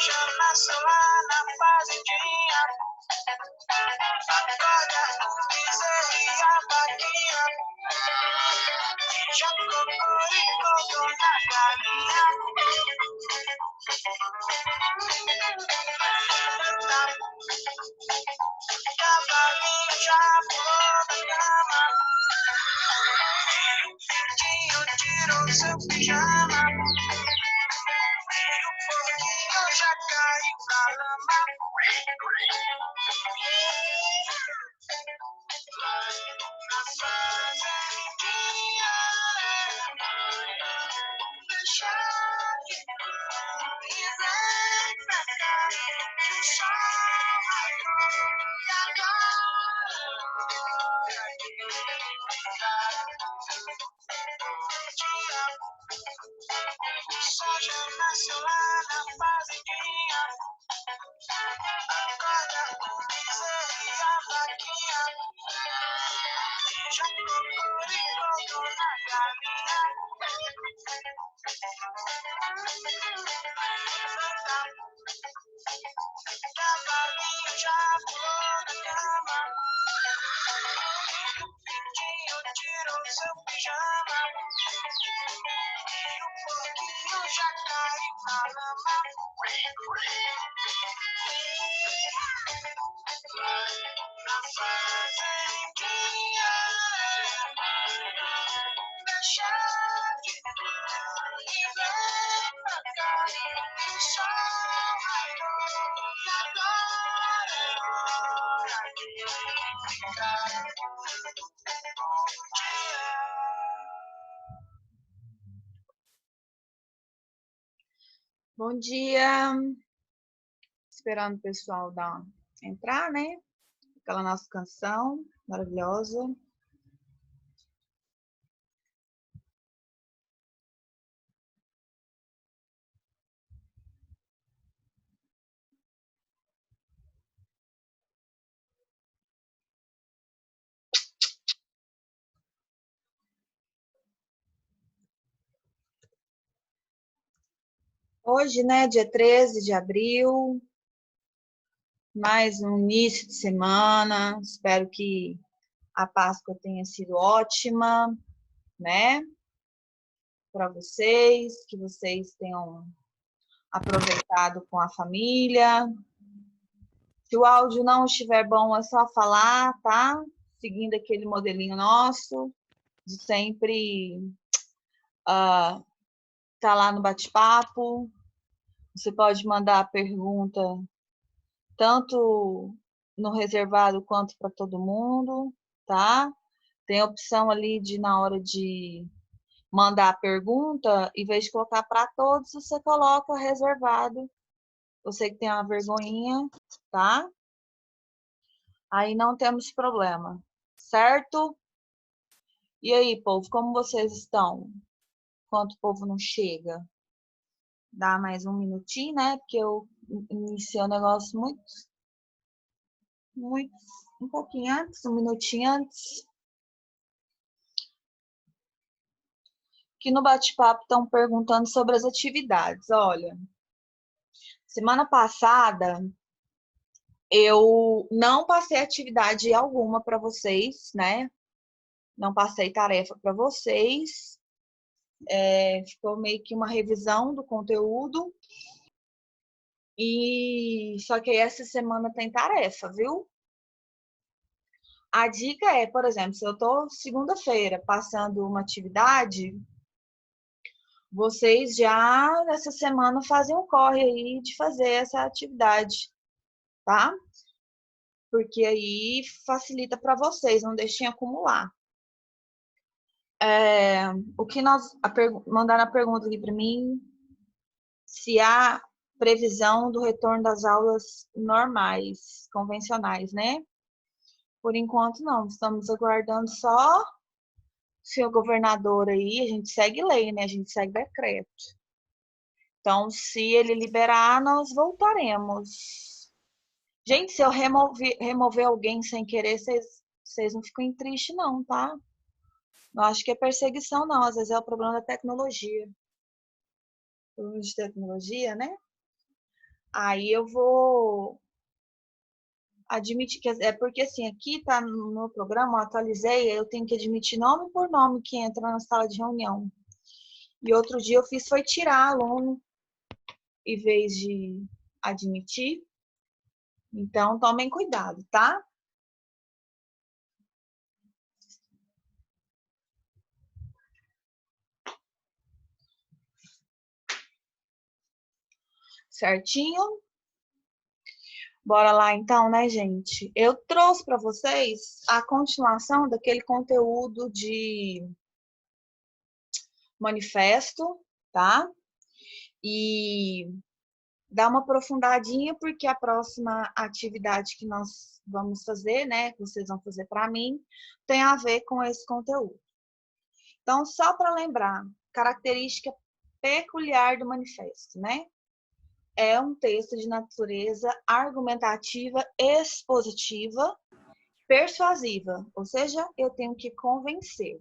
soja nasceu lá na fazendinha. Acorda o bezerro e a vaquinha. Já cocoricou dona galinha. Cavalinho já pulou na cama. Pintinho tirou seu pijama. E o porquinho já caiu na lama. Na fazendinha, deixa que e vem pra cá, que o sol raiou e agora o sol já nasceu lá na fazendinha. Acorda o bezerro e a vaquinha. Já cocoricou dona galinha. Cavalinho já pulou na cama. O pintinho tirou seu pijama. E o porquinho já caiu na lama. Na fazendinha, deixa que e vem pra cá, que o sol raiou e agora é hora de ficar. Bom dia. Bom dia. Esperando o pessoal entrar, né? Aquela nossa canção maravilhosa. Hoje, né, dia 13 de abril, mais um início de semana. Espero que a Páscoa tenha sido ótima, né, para vocês, que vocês tenham aproveitado com a família. Se o áudio não estiver bom, é só falar, tá? Seguindo aquele modelinho nosso, de sempre tá lá no bate-papo. Você pode mandar a pergunta tanto no reservado quanto para todo mundo, tá? Tem a opção ali de, na hora de mandar a pergunta, em vez de colocar para todos, você coloca reservado. Você que tem uma vergonhinha, tá? Aí não temos problema, certo? E aí, povo, como vocês estão? Enquanto o povo não chega? Dá mais um minutinho, né? Porque eu iniciei o negócio um pouquinho antes, um minutinho antes. Que no bate-papo estão perguntando sobre as atividades. Olha, semana passada eu não passei atividade alguma para vocês, né? Não passei tarefa para vocês. Ficou meio que uma revisão do conteúdo. E só que aí essa semana tem tarefa, viu? A dica é, por exemplo, se eu tô segunda-feira passando uma atividade, vocês já nessa semana fazem um corre aí de fazer essa atividade, tá? Porque aí facilita para vocês, não deixem acumular. O que mandaram a pergunta aqui para mim, se há previsão do retorno das aulas normais, convencionais, né? Por enquanto não, estamos aguardando só o senhor governador aí, a gente segue lei, né? A gente segue decreto. Então, se ele liberar, nós voltaremos. Gente, se eu remover alguém sem querer, vocês não ficam tristes não, tá? Não acho que é perseguição, não. Às vezes é o problema da tecnologia. Problema de tecnologia, né? Aí eu vou admitir, é porque assim, aqui tá no meu programa, eu atualizei, eu tenho que admitir nome por nome que entra na sala de reunião. E outro dia eu fiz foi tirar aluno em vez de admitir. Então, tomem cuidado, tá? Certinho? Bora lá então, né, gente? Eu trouxe para vocês a continuação daquele conteúdo de manifesto, tá? E dá uma aprofundadinha, porque a próxima atividade que nós vamos fazer, né, que vocês vão fazer para mim, tem a ver com esse conteúdo. Então, só para lembrar, característica peculiar do manifesto, né? É um texto de natureza argumentativa, expositiva, persuasiva, ou seja, eu tenho que convencer.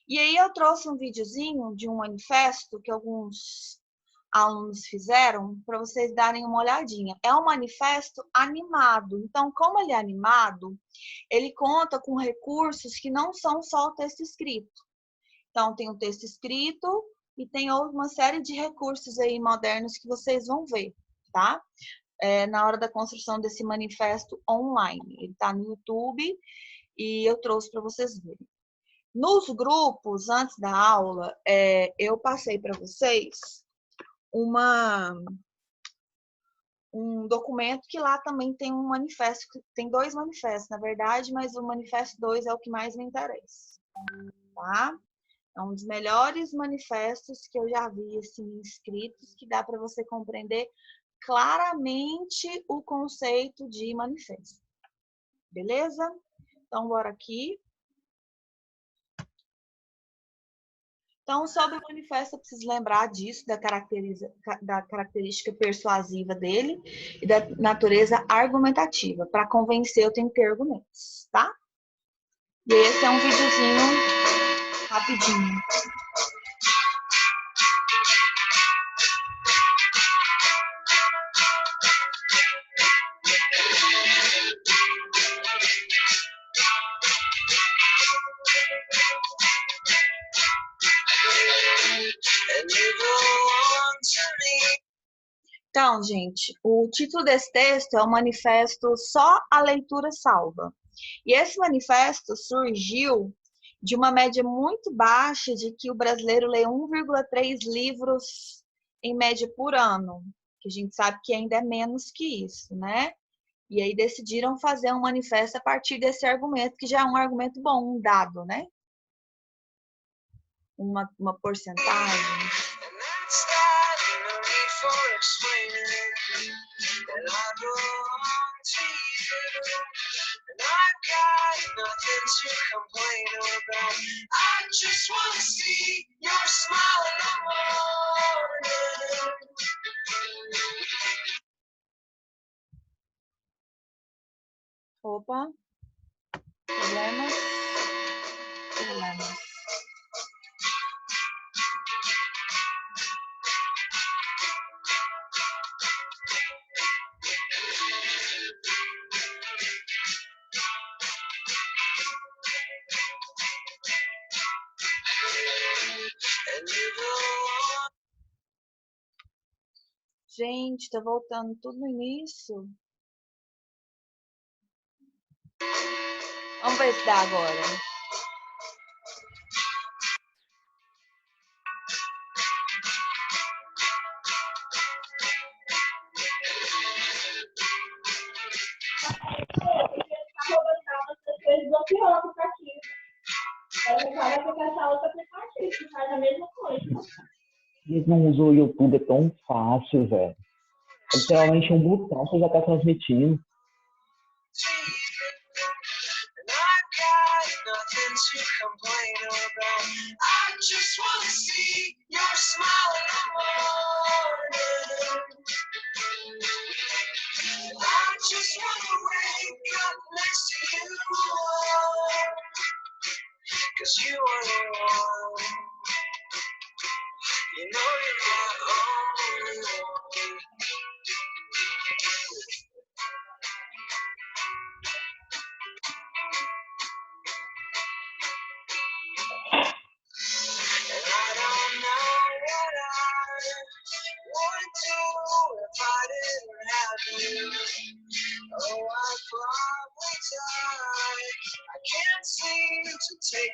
E aí eu trouxe um videozinho de um manifesto que alguns alunos fizeram para vocês darem uma olhadinha. É um manifesto animado. Então, como ele é animado, ele conta com recursos que não são só o texto escrito. Então, tem o texto escrito e tem uma série de recursos aí modernos que vocês vão ver, tá? Na hora da construção desse manifesto online. Ele está no YouTube e eu trouxe para vocês verem. Nos grupos, antes da aula, eu passei para vocês um documento que lá também tem um manifesto, tem 2 manifestos, na verdade, mas o manifesto 2 é o que mais me interessa, tá? É um dos melhores manifestos que eu já vi, assim, escritos, que dá para você compreender claramente o conceito de manifesto. Beleza? Então, bora aqui. Então, sobre o manifesto, eu preciso lembrar disso, da característica persuasiva dele e da natureza argumentativa. Para convencer, eu tenho que ter argumentos, tá? E esse é um videozinho rapidinho. Então, gente, o título desse texto é o manifesto Só a Leitura Salva. E esse manifesto surgiu de uma média muito baixa de que o brasileiro lê 1,3 livros em média por ano, que a gente sabe que ainda é menos que isso, né? E aí decidiram fazer um manifesto a partir desse argumento, que já é um argumento bom, um dado, né? Uma porcentagem. Opa, problemas. Gente, tá voltando tudo no início. Vamos ver se dá agora. Desbloqueou o aplicativo. Aí vai aplicar outro aplicativo que faz a mesma coisa. Eles não usam o YouTube, é tão fácil, velho. É literalmente um botão, você já tá transmitindo.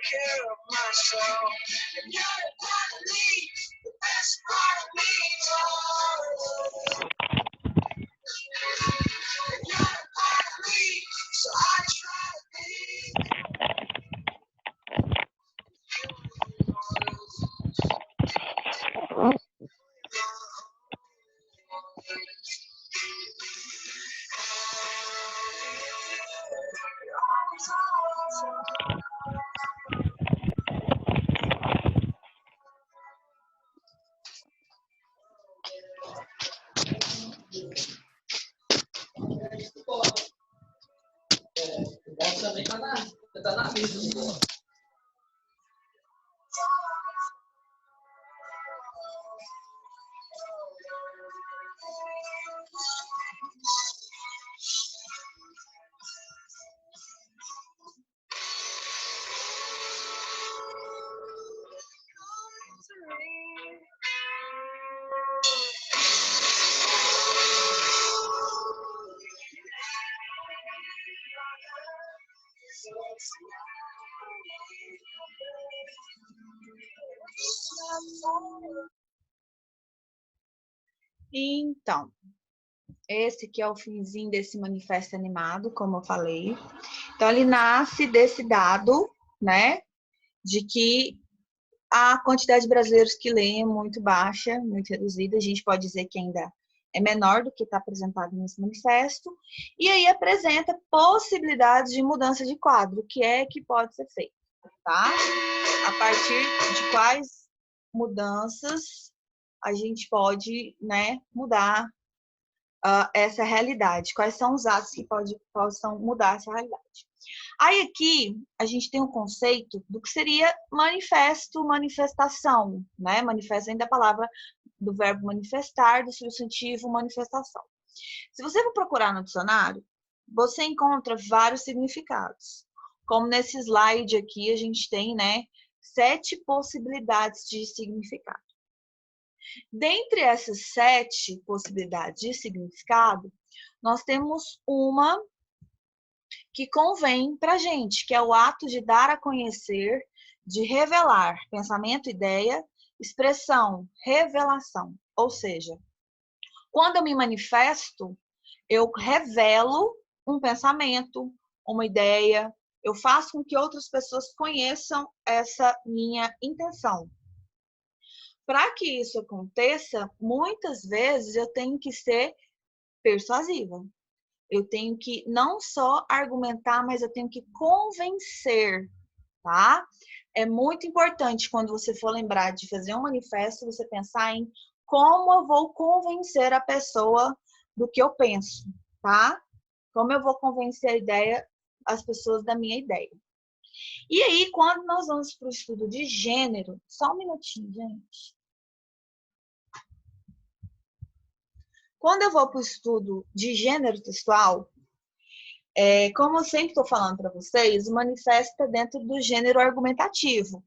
care of myself. And you're a part of me, the best part of me. And you're a part of me, so I try to be. Também tá na mesa. Então, esse que é o finzinho desse manifesto animado, como eu falei. Então, ele nasce desse dado, né, de que a quantidade de brasileiros que leem é muito baixa, muito reduzida. A gente pode dizer que ainda é menor do que está apresentado nesse manifesto. E aí apresenta possibilidades de mudança de quadro, o que é que pode ser feito, tá? A partir de quais mudanças a gente pode, né, mudar essa realidade, quais são os atos que possam mudar essa realidade. Aí aqui a gente tem um conceito do que seria manifesto, manifestação, né? Manifesto ainda a palavra do verbo manifestar, do substantivo manifestação. Se você for procurar no dicionário, você encontra vários significados. Como nesse slide aqui a gente tem, né, 7 possibilidades de significado. Dentre essas 7 possibilidades de significado, nós temos uma que convém para a gente, que é o ato de dar a conhecer, de revelar pensamento, ideia, expressão, revelação. Ou seja, quando eu me manifesto, eu revelo um pensamento, uma ideia, eu faço com que outras pessoas conheçam essa minha intenção. Para que isso aconteça, muitas vezes eu tenho que ser persuasiva. Eu tenho que não só argumentar, mas eu tenho que convencer, tá? É muito importante quando você for lembrar de fazer um manifesto, você pensar em como eu vou convencer a pessoa do que eu penso, tá? Como eu vou convencer as pessoas da minha ideia. E aí, quando nós vamos para o estudo de gênero, só um minutinho, gente. Quando eu vou para o estudo de gênero textual, como eu sempre estou falando para vocês, o manifesto está dentro do gênero argumentativo.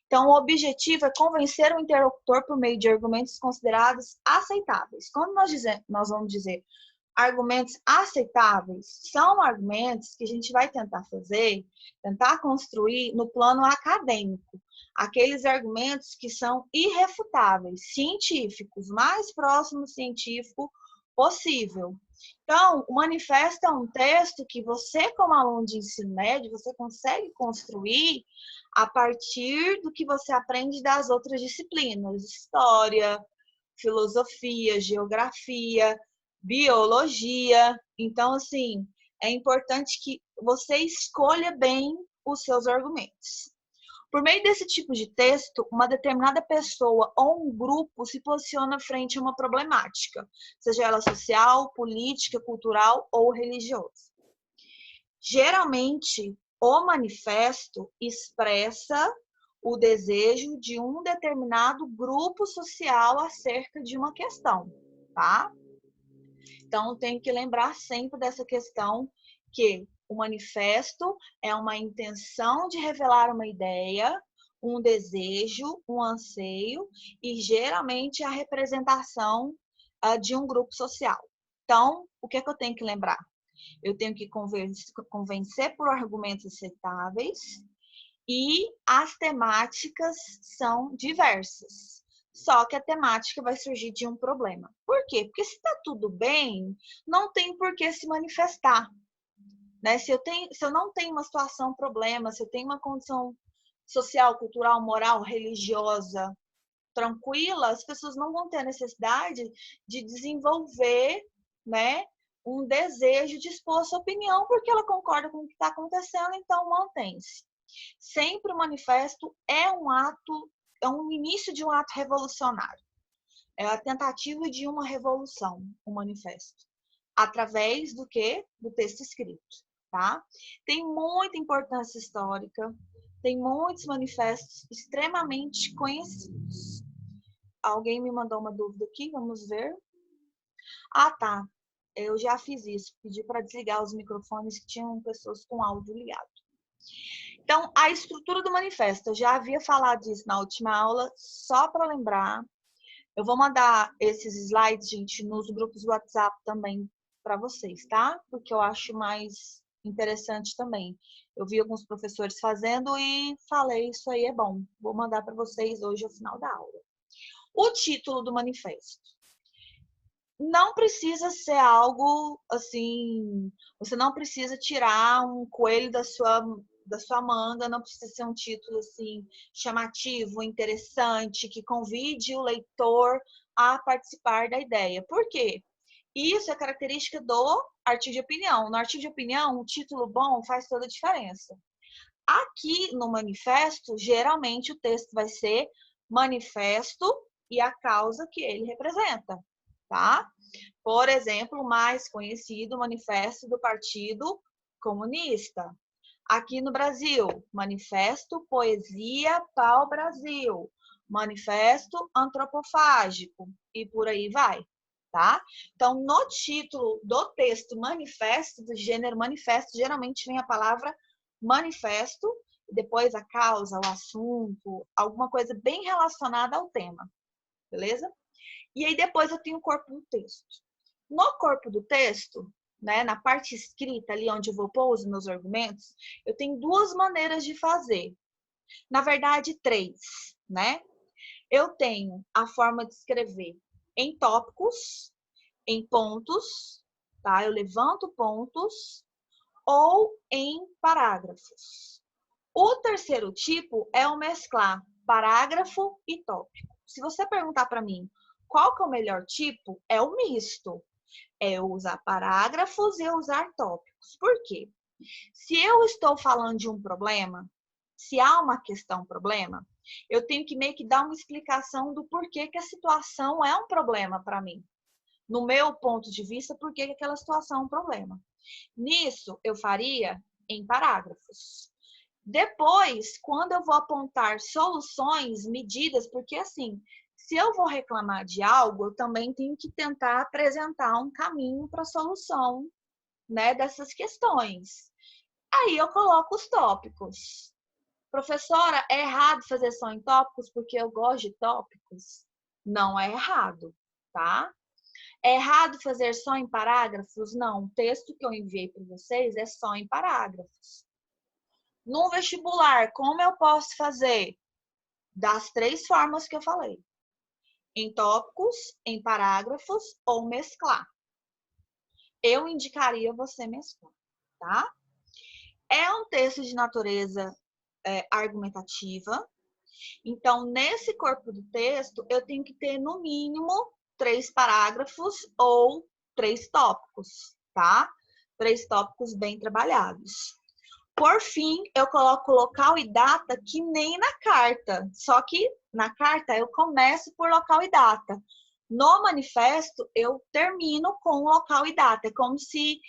Então, o objetivo é convencer o interlocutor por meio de argumentos considerados aceitáveis. Quando nós vamos dizer argumentos aceitáveis, são argumentos que a gente vai tentar construir no plano acadêmico. Aqueles argumentos que são irrefutáveis, científicos, mais próximo científico possível. Então, o manifesto é um texto que você, como aluno de ensino médio, você consegue construir a partir do que você aprende das outras disciplinas, história, filosofia, geografia, biologia. Então, assim, é importante que você escolha bem os seus argumentos. Por meio desse tipo de texto, uma determinada pessoa ou um grupo se posiciona frente a uma problemática, seja ela social, política, cultural ou religiosa. Geralmente, o manifesto expressa o desejo de um determinado grupo social acerca de uma questão, tá? Então, tem que lembrar sempre dessa questão que o manifesto é uma intenção de revelar uma ideia, um desejo, um anseio e, geralmente, a representação de um grupo social. Então, o que é que eu tenho que lembrar? Eu tenho que convencer por argumentos aceitáveis E as temáticas são diversas. Só que a temática vai surgir de um problema. Por quê? Porque se está tudo bem, não tem por que se manifestar. Né? Se eu não tenho uma situação, problema, se eu tenho uma condição social, cultural, moral, religiosa tranquila, as pessoas não vão ter a necessidade de desenvolver, né, um desejo de expor sua opinião, porque ela concorda com o que está acontecendo, então mantém-se. Sempre o manifesto é um ato, é um início de um ato revolucionário. É a tentativa de uma revolução, o manifesto. Através do quê? Do texto escrito, tá? Tem muita importância histórica, tem muitos manifestos extremamente conhecidos. Alguém me mandou uma dúvida aqui, vamos ver. Ah, tá. Eu já fiz isso. Pedi para desligar os microfones que tinham pessoas com áudio ligado. Então, a estrutura do manifesto, eu já havia falado disso na última aula, só para lembrar. Eu vou mandar esses slides, gente, nos grupos do WhatsApp também para vocês, tá? Porque eu acho mais interessante também. Eu vi alguns professores fazendo e falei, isso aí é bom. Vou mandar para vocês hoje ao final da aula. O título do manifesto. Não precisa ser algo assim, você não precisa tirar um coelho da sua manga, não precisa ser um título assim chamativo, interessante, que convide o leitor a participar da ideia. Por quê? Isso é característica do artigo de opinião. No artigo de opinião, um título bom faz toda a diferença. Aqui no manifesto, geralmente o texto vai ser manifesto e a causa que ele representa, tá? Por exemplo, o mais conhecido, Manifesto do Partido Comunista. Aqui no Brasil, Manifesto Poesia Pau Brasil, Manifesto Antropofágico e por aí vai, tá? Então, no título do texto manifesto, do gênero manifesto, geralmente vem a palavra manifesto, depois a causa, o assunto, alguma coisa bem relacionada ao tema, beleza? E aí depois eu tenho o corpo do texto. No corpo do texto, né, na parte escrita, ali onde eu vou pôr os meus argumentos, eu tenho duas maneiras de fazer. Na verdade, três, né? Eu tenho a forma de escrever em tópicos, em pontos, tá? Eu levanto pontos, ou em parágrafos. O terceiro tipo é o mesclar parágrafo e tópico. Se você perguntar para mim qual que é o melhor tipo, é o misto. É eu usar parágrafos e eu usar tópicos. Por quê? Se eu estou falando de um problema, se há uma questão problema, eu tenho que meio que dar uma explicação do porquê que a situação é um problema para mim. No meu ponto de vista, por que aquela situação é um problema. Nisso, eu faria em parágrafos. Depois, quando eu vou apontar soluções, medidas, porque assim, se eu vou reclamar de algo, eu também tenho que tentar apresentar um caminho para a solução, né, dessas questões. Aí eu coloco os tópicos. Professora, é errado fazer só em tópicos porque eu gosto de tópicos? Não é errado, tá? É errado fazer só em parágrafos? Não, o texto que eu enviei para vocês é só em parágrafos. No vestibular, como eu posso fazer? Das três formas que eu falei. Em tópicos, em parágrafos ou mesclar. Eu indicaria você mesclar, tá? É um texto de natureza argumentativa. Então, nesse corpo do texto, eu tenho que ter, no mínimo, 3 parágrafos ou 3 tópicos, tá? 3 tópicos bem trabalhados. Por fim, eu coloco local e data que nem na carta. Só que na carta eu começo por local e data. No manifesto, eu termino com local e data. É como se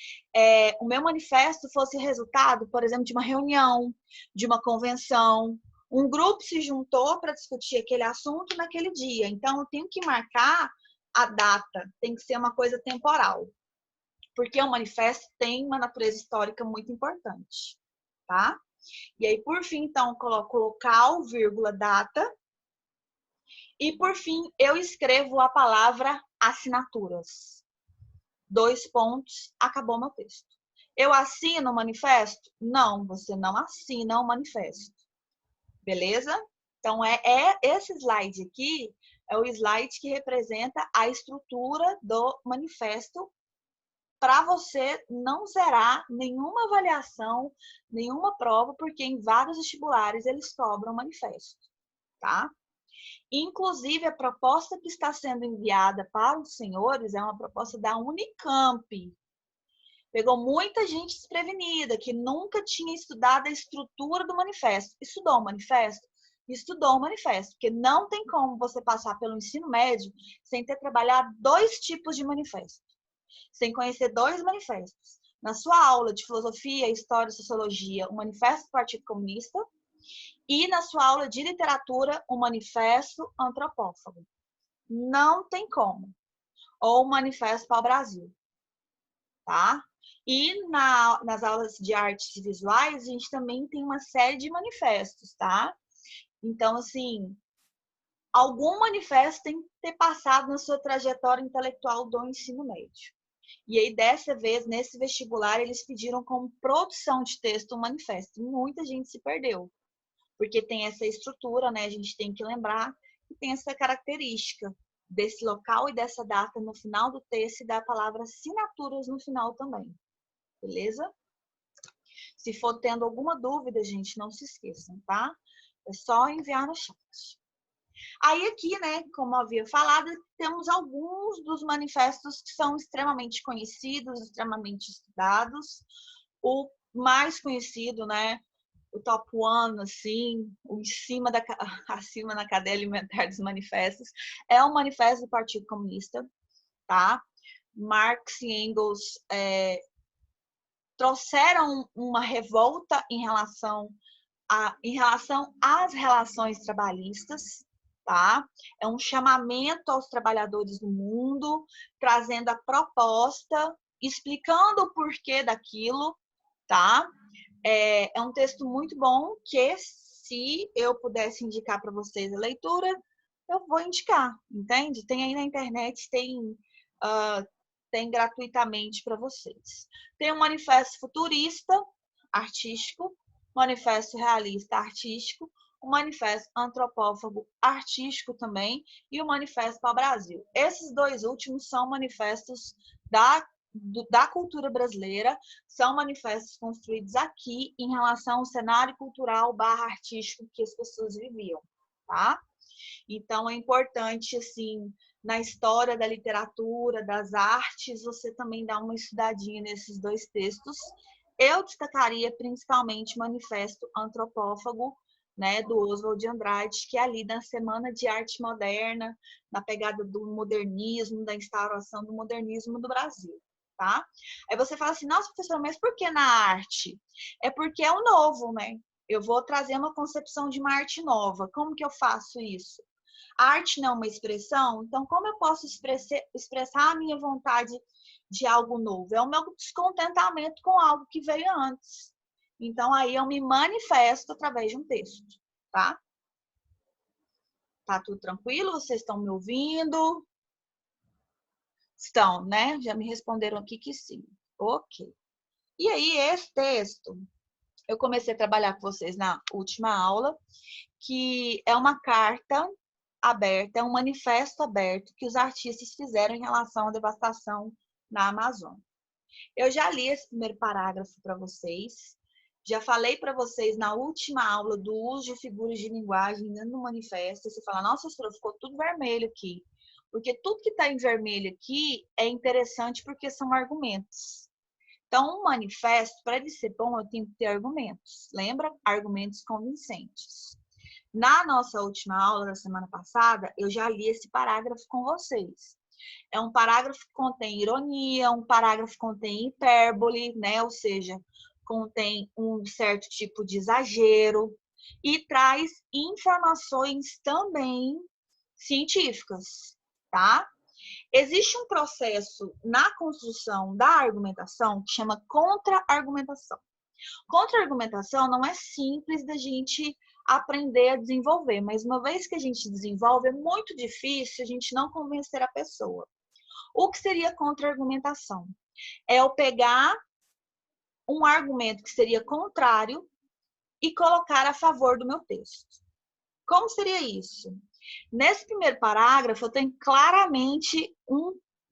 o meu manifesto fosse resultado, por exemplo, de uma reunião, de uma convenção. Um grupo se juntou para discutir aquele assunto naquele dia. Então, eu tenho que marcar a data. Tem que ser uma coisa temporal. Porque o manifesto tem uma natureza histórica muito importante. Tá? E aí, por fim, então, eu coloco local, vírgula, data. E, por fim, eu escrevo a palavra assinaturas. 2 pontos, acabou meu texto. Eu assino o manifesto? Não, você não assina o manifesto. Beleza? Então, esse slide aqui é o slide que representa a estrutura do manifesto para você não zerar nenhuma avaliação, nenhuma prova, porque em vários vestibulares eles cobram manifesto, tá? Inclusive, a proposta que está sendo enviada para os senhores é uma proposta da Unicamp. Pegou muita gente desprevenida, que nunca tinha estudado a estrutura do manifesto. Estudou o manifesto? Estudou o manifesto, porque não tem como você passar pelo ensino médio sem ter trabalhado 2 tipos de manifesto, sem conhecer 2 manifestos. Na sua aula de filosofia, história e sociologia, o manifesto do Partido Comunista, e na sua aula de literatura, o manifesto antropófago. Não tem como. Ou o manifesto para o Brasil, tá? E nas aulas de artes visuais, a gente também tem uma série de manifestos, tá? Então, assim, algum manifesto tem que ter passado na sua trajetória intelectual do ensino médio. E aí, dessa vez, nesse vestibular, eles pediram como produção de texto um manifesto. Muita gente se perdeu, porque tem essa estrutura, né? A gente tem que lembrar que tem essa característica desse local e dessa data no final do texto e da palavra assinaturas no final também. Beleza? Se for tendo alguma dúvida, gente, não se esqueçam, tá? É só enviar no chat. Aí aqui, né, como eu havia falado, temos alguns dos manifestos que são extremamente conhecidos, extremamente estudados. O mais conhecido, né, o top one, assim, o acima na cadeia alimentar dos manifestos, é o Manifesto do Partido Comunista, tá? Marx e Engels trouxeram uma revolta em relação às relações trabalhistas, tá? É um chamamento aos trabalhadores do mundo, trazendo a proposta, explicando o porquê daquilo, tá? É um texto muito bom que, se eu pudesse indicar para vocês a leitura, eu vou indicar, entende? Tem aí na internet, tem gratuitamente para vocês. Tem o Manifesto Futurista Artístico, Manifesto Realista Artístico, o Manifesto Antropófago Artístico também e o Manifesto para o Brasil. Esses 2 últimos são manifestos da cultura brasileira, são manifestos construídos aqui em relação ao cenário cultural / artístico que as pessoas viviam, tá? Então, é importante, assim, na história da literatura, das artes, você também dar uma estudadinha nesses 2 textos. Eu destacaria principalmente o Manifesto Antropófago, né, do Oswald de Andrade, que é ali na Semana de Arte Moderna, na pegada do modernismo, da instauração do modernismo do Brasil, tá? Aí você fala assim, nossa, professora, mas por que na arte? É porque é o novo, né? Eu vou trazer uma concepção de uma arte nova. Como que eu faço isso? A arte não é uma expressão, então como eu posso expressar a minha vontade de algo novo? É o meu descontentamento com algo que veio antes. Então, aí eu me manifesto através de um texto, tá? Tá tudo tranquilo? Vocês estão me ouvindo? Estão, né? Já me responderam aqui que sim. Ok. E aí, esse texto, eu comecei a trabalhar com vocês na última aula, que é uma carta aberta, é um manifesto aberto que os artistas fizeram em relação à devastação na Amazônia. Eu já li esse primeiro parágrafo para vocês, já falei para vocês na última aula do uso de figuras de linguagem dentro do manifesto. Você fala, nossa, professora, ficou tudo vermelho aqui. Porque tudo que está em vermelho aqui é interessante porque são argumentos. Então, um manifesto, para ele ser bom, eu tenho que ter argumentos. Lembra? Argumentos convincentes. Na nossa última aula da semana passada, eu já li esse parágrafo com vocês. É um parágrafo que contém ironia, um parágrafo que contém hipérbole, né? Ou seja, contém um certo tipo de exagero e traz informações também científicas, tá? Existe um processo na construção da argumentação que chama contra-argumentação. Contra-argumentação não é simples da gente aprender a desenvolver, mas uma vez que a gente desenvolve, é muito difícil a gente não convencer a pessoa. O que seria contra-argumentação? É eu pegar um argumento que seria contrário e colocar a favor do meu texto. Como seria isso? Nesse primeiro parágrafo, eu tenho claramente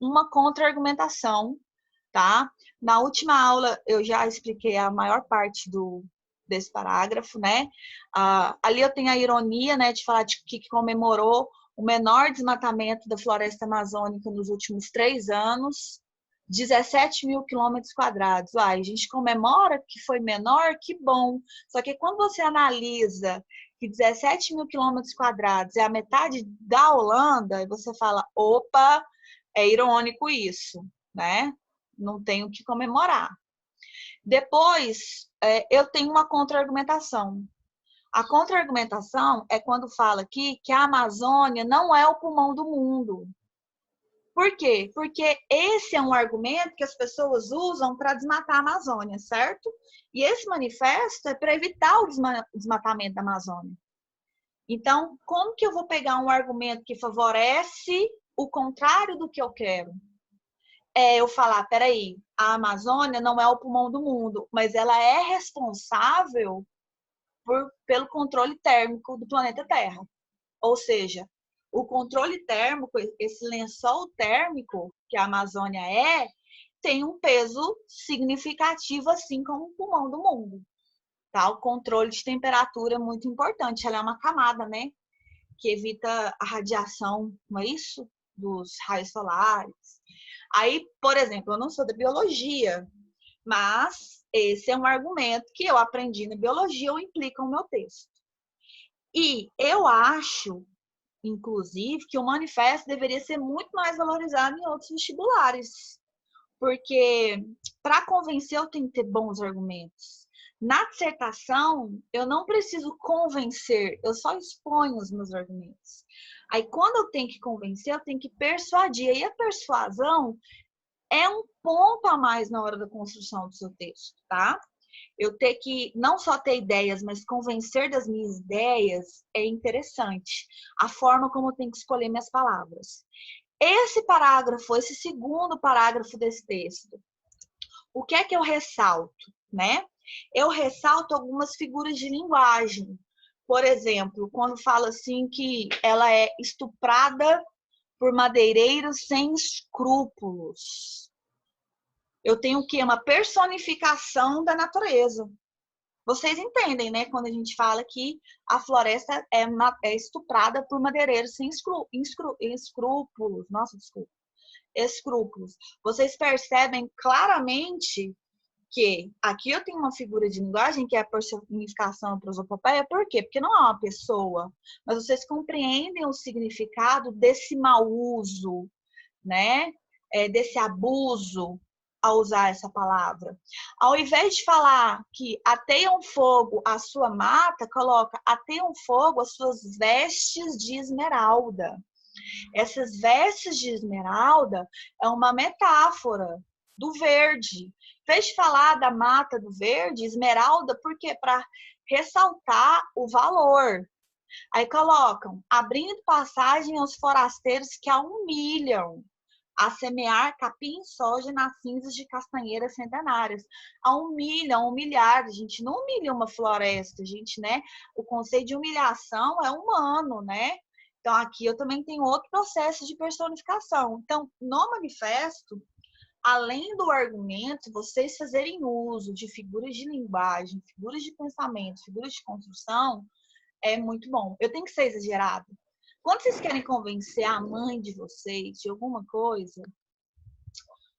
uma contra-argumentação, tá? Na última aula, eu já expliquei a maior parte desse parágrafo, né? Ali eu tenho a ironia, né, de falar de que comemorou o menor desmatamento da floresta amazônica nos últimos 3 anos, 17 mil quilômetros quadrados. A gente comemora que foi menor, que bom. Só que quando você analisa que 17 mil quilômetros quadrados é a metade da Holanda, você fala, opa, é irônico isso, né? Não tenho o que comemorar. Depois, eu tenho uma contra-argumentação. A contra-argumentação é quando fala aqui que a Amazônia não é o pulmão do mundo. Por quê? Porque esse é um argumento que as pessoas usam para desmatar a Amazônia, certo? E esse manifesto é para evitar o desmatamento da Amazônia. Então, como que eu vou pegar um argumento que favorece o contrário do que eu quero? Eu falar, peraí, a Amazônia não é o pulmão do mundo, mas ela é responsável pelo controle térmico do planeta Terra. Ou seja, o controle térmico, esse lençol térmico que a Amazônia tem um peso significativo, assim como o pulmão do mundo. Tá? O controle de temperatura é muito importante. Ela é uma camada, né? Que evita a radiação, não é isso? Dos raios solares. Aí, por exemplo, eu não sou da biologia, mas esse é um argumento que eu aprendi na biologia ou implica no meu texto. E eu acho, inclusive, que o manifesto deveria ser muito mais valorizado em outros vestibulares. Porque para convencer eu tenho que ter bons argumentos. Na dissertação, eu não preciso convencer, eu só exponho os meus argumentos. Aí, quando eu tenho que convencer, eu tenho que persuadir. E a persuasão é um ponto a mais na hora da construção do seu texto, tá? Eu ter que não só ter ideias, mas convencer das minhas ideias é interessante. A forma como eu tenho que escolher minhas palavras. Esse parágrafo, esse segundo parágrafo desse texto, o que é que eu ressalto, né? Eu ressalto algumas figuras de linguagem. Por exemplo, quando fala assim que ela é estuprada por madeireiros sem escrúpulos. Eu tenho o quê? Uma personificação da natureza. Vocês entendem, né? Quando a gente fala que a floresta é estuprada por madeireiros sem escrúpulos. Nossa, desculpa. Escrúpulos. Vocês percebem claramente que aqui eu tenho uma figura de linguagem que é a personificação prosopopeia. Por quê? Porque não é uma pessoa, mas vocês compreendem o significado desse mau uso, né? Desse abuso ao usar essa palavra. Ao invés de falar que ateiam fogo a sua mata, coloca ateiam fogo as suas vestes de esmeralda. Essas vestes de esmeralda é uma metáfora do verde. Em vez de falar da mata do verde, esmeralda, por quê? Para ressaltar o valor. Aí colocam, abrindo passagem aos forasteiros que a humilham, a semear capim e soja nas cinzas de castanheiras centenárias. A humilhar, a gente não humilha uma floresta, a gente, né? O conceito de humilhação é humano, né? Então, aqui eu também tenho outro processo de personificação. Então, no manifesto, além do argumento, vocês fazerem uso de figuras de linguagem, figuras de pensamento, figuras de construção, é muito bom. Eu tenho que ser exagerado. Quando vocês querem convencer a mãe de vocês de alguma coisa,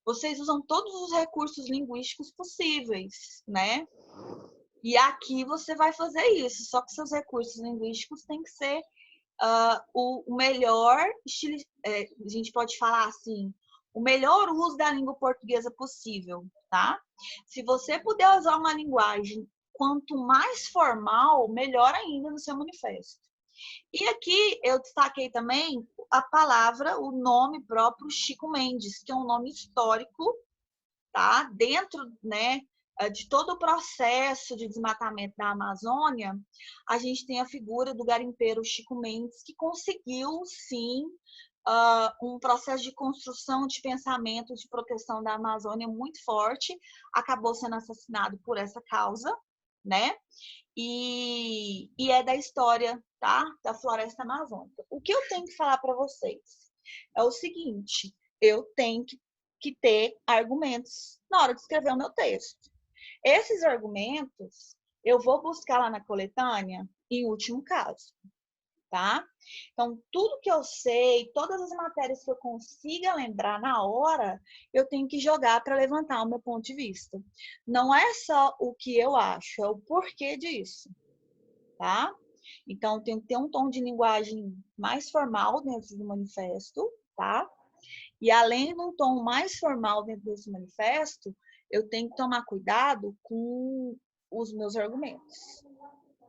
vocês usam todos os recursos linguísticos possíveis, né? E aqui você vai fazer isso, só que seus recursos linguísticos têm que ser o melhor estilo, a gente pode falar assim, o melhor uso da língua portuguesa possível, tá? Se você puder usar uma linguagem quanto mais formal, melhor ainda no seu manifesto. E aqui eu destaquei também a palavra, o nome próprio Chico Mendes, que é um nome histórico, tá? Dentro, né, de todo o processo de desmatamento da Amazônia, a gente tem a figura do garimpeiro Chico Mendes, que conseguiu, sim, um processo de construção de pensamento de proteção da Amazônia muito forte, acabou sendo assassinado por essa causa, né? E é da história, tá? Da floresta amazônica. O que eu tenho que falar para vocês é o seguinte: eu tenho que ter argumentos na hora de escrever o meu texto. Esses argumentos eu vou buscar lá na coletânea em último caso, tá? Então, tudo que eu sei, todas as matérias que eu consiga lembrar na hora, eu tenho que jogar para levantar o meu ponto de vista. Não é só o que eu acho, é o porquê disso, tá? Então, tem que ter um tom de linguagem mais formal dentro do manifesto, tá? E além de um tom mais formal dentro desse manifesto, eu tenho que tomar cuidado com os meus argumentos.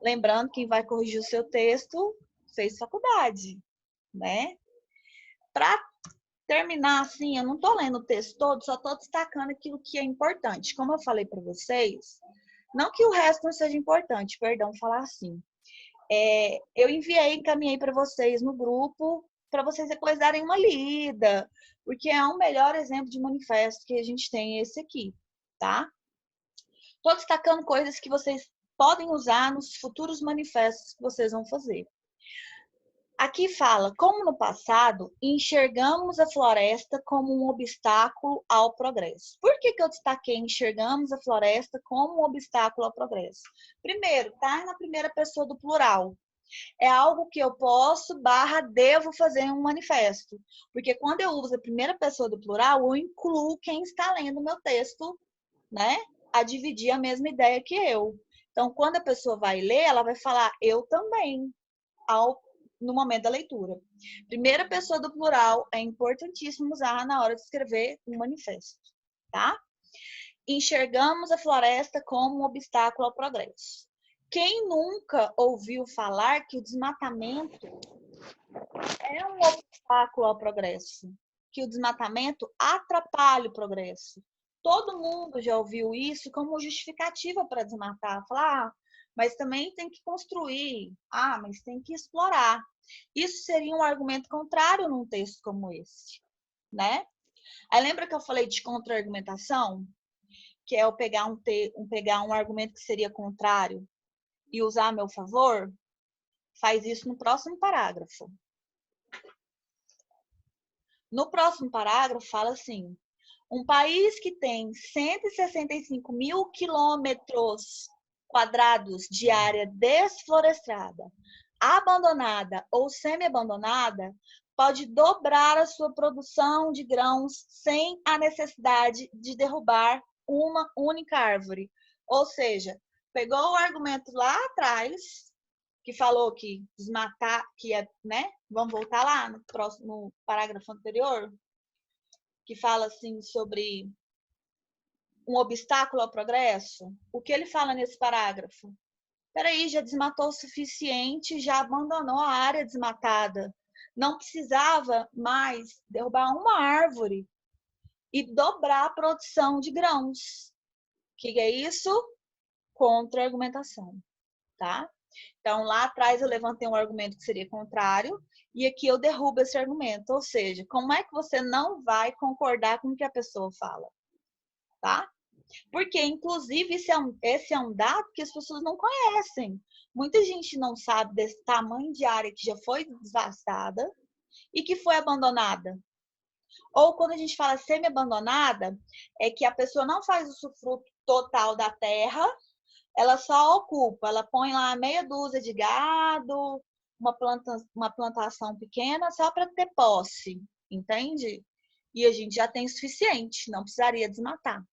Lembrando, quem vai corrigir o seu texto fez faculdade, né? Para terminar assim, eu não estou lendo o texto todo, só estou destacando aquilo que é importante. Como eu falei para vocês, não que o resto não seja importante, perdão falar assim. Eu encaminhei para vocês no grupo, para vocês depois darem uma lida, porque é um melhor exemplo de manifesto que a gente tem esse aqui, tá? Estou destacando coisas que vocês podem usar nos futuros manifestos que vocês vão fazer. Aqui fala, como no passado, enxergamos a floresta como um obstáculo ao progresso. Por que eu destaquei enxergamos a floresta como um obstáculo ao progresso? Primeiro, tá na primeira pessoa do plural. É algo que eu posso / devo fazer em um manifesto. Porque quando eu uso a primeira pessoa do plural, eu incluo quem está lendo o meu texto, né? A dividir a mesma ideia que eu. Então, quando a pessoa vai ler, ela vai falar eu também, no momento da leitura. Primeira pessoa do plural é importantíssimo usar na hora de escrever um manifesto, tá? Enxergamos a floresta como um obstáculo ao progresso. Quem nunca ouviu falar que o desmatamento é um obstáculo ao progresso? Que o desmatamento atrapalha o progresso? Todo mundo já ouviu isso como justificativa para desmatar. Falar, mas também tem que construir. Mas tem que explorar. Isso seria um argumento contrário num texto como esse, né? Aí lembra que eu falei de contra-argumentação? Que é eu pegar um argumento que seria contrário e usar a meu favor? Faz isso no próximo parágrafo. No próximo parágrafo fala assim: um país que tem 165 mil quilômetros quadrados de área desflorestada, abandonada ou semi-abandonada, pode dobrar a sua produção de grãos sem a necessidade de derrubar uma única árvore. Ou seja, pegou o argumento lá atrás, que falou que desmatar, que é, né? Vamos voltar lá no parágrafo anterior, que fala assim sobre um obstáculo ao progresso. O que ele fala nesse parágrafo? Peraí, já desmatou o suficiente, já abandonou a área desmatada. Não precisava mais derrubar uma árvore e dobrar a produção de grãos. O que é isso? Contra-argumentação, tá? Então, lá atrás eu levantei um argumento que seria contrário e aqui eu derrubo esse argumento. Ou seja, como é que você não vai concordar com o que a pessoa fala, tá? Porque, inclusive, esse é um dado que as pessoas não conhecem. Muita gente não sabe desse tamanho de área que já foi devastada e que foi abandonada. Ou quando a gente fala semi-abandonada, é que a pessoa não faz o usufruto total da terra, ela só ocupa, ela põe lá meia dúzia de gado, uma plantação pequena só para ter posse, entende? E a gente já tem o suficiente, não precisaria desmatar.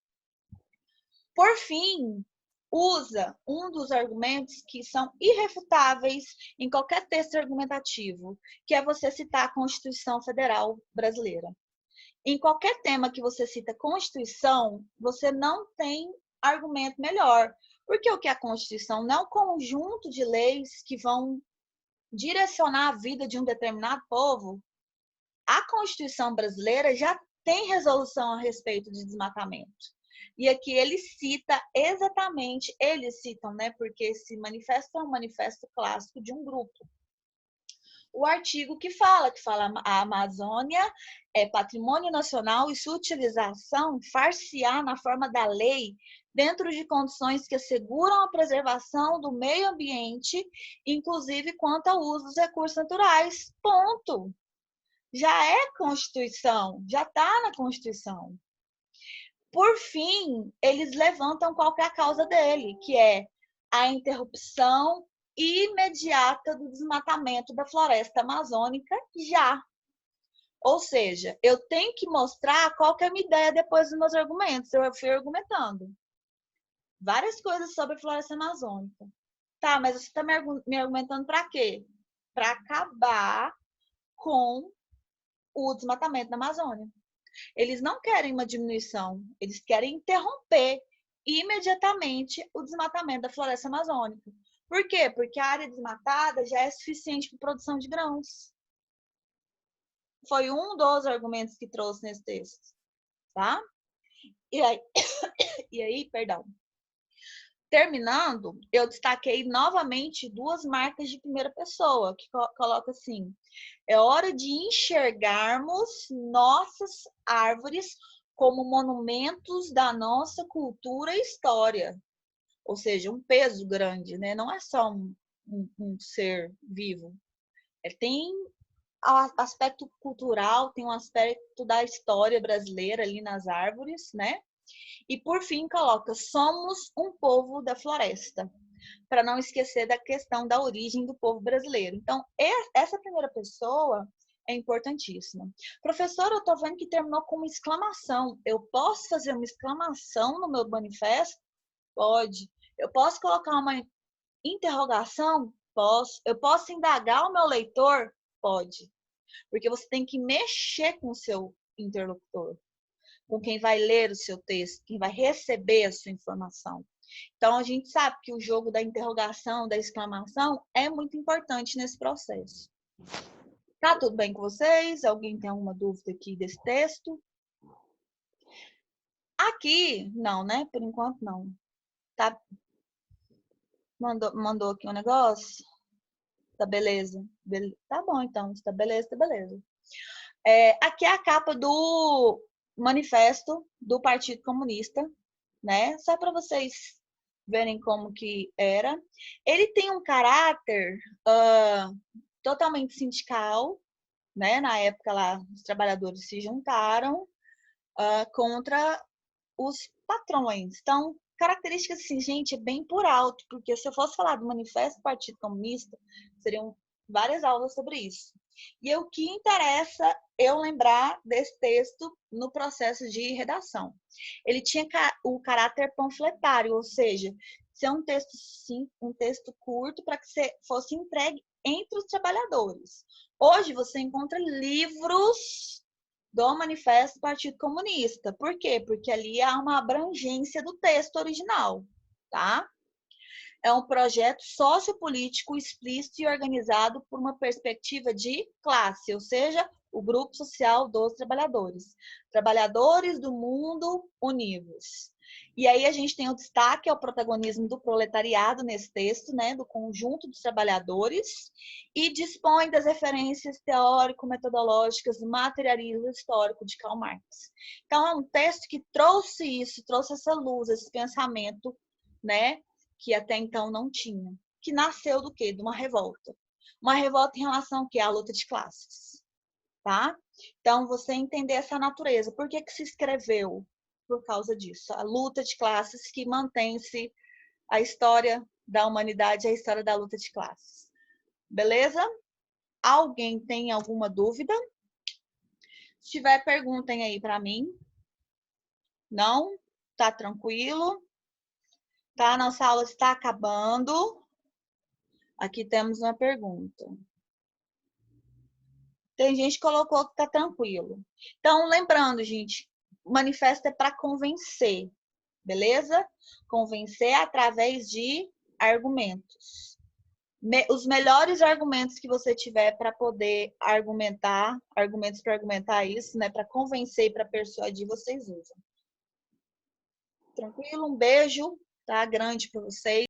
Por fim, usa um dos argumentos que são irrefutáveis em qualquer texto argumentativo, que é você citar a Constituição Federal Brasileira. Em qualquer tema que você cita Constituição, você não tem argumento melhor. Porque o que é a Constituição? Não é um conjunto de leis que vão direcionar a vida de um determinado povo. A Constituição brasileira já tem resolução a respeito de desmatamento. E aqui ele cita exatamente, eles citam, né? Porque esse manifesto é um manifesto clássico de um grupo. o artigo que fala a Amazônia é patrimônio nacional e sua utilização far-se-á na forma da lei, dentro de condições que asseguram a preservação do meio ambiente, inclusive quanto ao uso dos recursos naturais. Ponto. Já é Constituição, já está na Constituição. Por fim, eles levantam qual que é a causa dele, que é a interrupção imediata do desmatamento da floresta amazônica já. Ou seja, eu tenho que mostrar qual que é a minha ideia depois dos meus argumentos. Eu fui argumentando várias coisas sobre a floresta amazônica. Tá, mas você está me argumentando para quê? Para acabar com o desmatamento na Amazônia. Eles não querem uma diminuição, eles querem interromper imediatamente o desmatamento da floresta amazônica. Por quê? Porque a área desmatada já é suficiente para produção de grãos. Foi um dos argumentos que trouxe nesse texto, tá? E aí, perdão. Terminando, eu destaquei novamente duas marcas de primeira pessoa, que coloca assim: é hora de enxergarmos nossas árvores como monumentos da nossa cultura e história. Ou seja, um peso grande, né? Não é só um ser vivo. Tem aspecto cultural, tem um aspecto da história brasileira ali nas árvores, né? E, por fim, coloca: somos um povo da floresta, para não esquecer da questão da origem do povo brasileiro. Então, essa primeira pessoa é importantíssima. Professora, eu estou vendo que terminou com uma exclamação. Eu posso fazer uma exclamação no meu manifesto? Pode. Eu posso colocar uma interrogação? Posso. Eu posso indagar o meu leitor? Pode. Porque você tem que mexer com o seu interlocutor, com quem vai ler o seu texto, quem vai receber a sua informação. Então, a gente sabe que o jogo da interrogação, da exclamação, é muito importante nesse processo. Tá tudo bem com vocês? Alguém tem alguma dúvida aqui desse texto? Aqui, não, né? Por enquanto, não. Tá? Mandou aqui um negócio? Tá beleza? Tá bom, então. Tá beleza, tá beleza. Aqui é a capa do manifesto do Partido Comunista, né? Só para vocês verem como que era. Ele tem um caráter totalmente sindical, né? Na época lá, os trabalhadores se juntaram contra os patrões. Então, características assim, gente, é bem por alto, porque se eu fosse falar do Manifesto do Partido Comunista, seriam várias aulas sobre isso. E o que interessa eu lembrar desse texto no processo de redação. Ele tinha o caráter panfletário, ou seja, ser um texto, sim, um texto curto para que fosse entregue entre os trabalhadores. Hoje você encontra livros do Manifesto do Partido Comunista. Por quê? Porque ali há uma abrangência do texto original, tá? É um projeto sociopolítico explícito e organizado por uma perspectiva de classe, ou seja, o grupo social dos trabalhadores. Trabalhadores do mundo univos. E aí a gente tem o destaque ao protagonismo do proletariado nesse texto, né, do conjunto dos trabalhadores, e dispõe das referências teórico-metodológicas do materialismo histórico de Karl Marx. Então, é um texto que trouxe isso, trouxe essa luz, esse pensamento, né, que até então não tinha, que nasceu do quê? De uma revolta. Uma revolta em relação ao quê? À luta de classes, tá? Então, você entender essa natureza. Por que se escreveu? Por causa disso. A luta de classes que mantém-se a história da humanidade, a história da luta de classes. Beleza? Alguém tem alguma dúvida? Se tiver, perguntem aí para mim. Não? Tá tranquilo? Tá? Nossa aula está acabando. Aqui temos uma pergunta. Tem gente que colocou que tá tranquilo. Então, lembrando, gente, o manifesto é para convencer, beleza? Convencer através de argumentos. Os melhores argumentos que você tiver para poder argumentar, argumentos para argumentar isso, né? Para convencer e para persuadir, vocês usam. Tranquilo? Um beijo, tá? Grande para vocês.